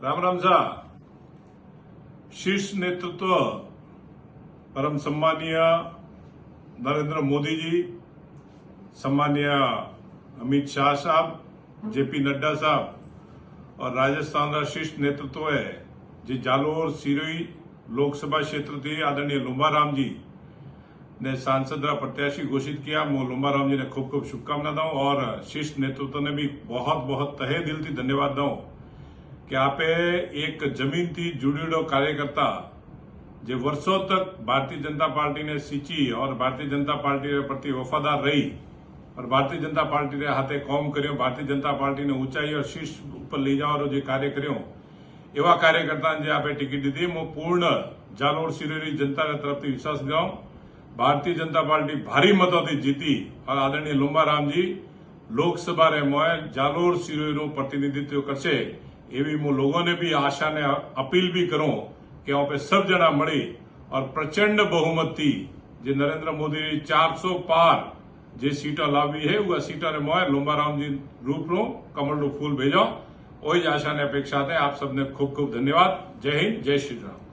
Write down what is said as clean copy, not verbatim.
राम राम सा शीर्ष नेतृत्व परम सम्मानीय नरेंद्र मोदी जी, सम्मानीय अमित शाह साहब, जेपी नड्डा साहब और राजस्थान शीर्ष नेतृत्व है जे जालोर सिरोही लोकसभा क्षेत्र थी आदरणीय लुंबाराम जी ने सांसद प्रत्याशी घोषित किया। मैं लुंबाराम जी ने खूब खूब शुभकामना दूं और शीर्ष नेतृत्व ने भी बहुत बहुत तहे दिल थी धन्यवाद दूं कि आपे एक जमीन थी जुड़ेड़ो कार्यकर्ता जे वर्षों तक भारतीय जनता पार्टी ने सींची और भारतीय जनता पार्टी के प्रति वफादार रही और भारतीय जनता पार्टी के हाथे काम कर्यो, भारतीय जनता पार्टी ने ऊंचाई और शीर्ष पर ले जावानो जे कार्य कर्यो एवा कार्यकर्ता ने आपे टिकट दी। मैं पूर्ण जालोर सिरोही जनता के तरफ विश्वास दिलाऊं भारतीय जनता पार्टी भारी मतों से जीती और आदरणीय लुंबाराम जी लोकसभा रे में जालोर सिरोही प्रतिनिधित्व करशे एवी मैं लोगों ने भी आशा ने अपील भी करूं कि वहां पे सब जना मળી और प्रचंड बहुमत थी जे नरेंद्र मोदी 400 पार जे सीटा लावी है वह सीटा ने मैं लुंबाराम जी रूप रो कमल रो फूल भेजो वही आशा ने अपेक्षा है। आप सबने खूब खूब धन्यवाद। जय हिंद, जय श्री राम।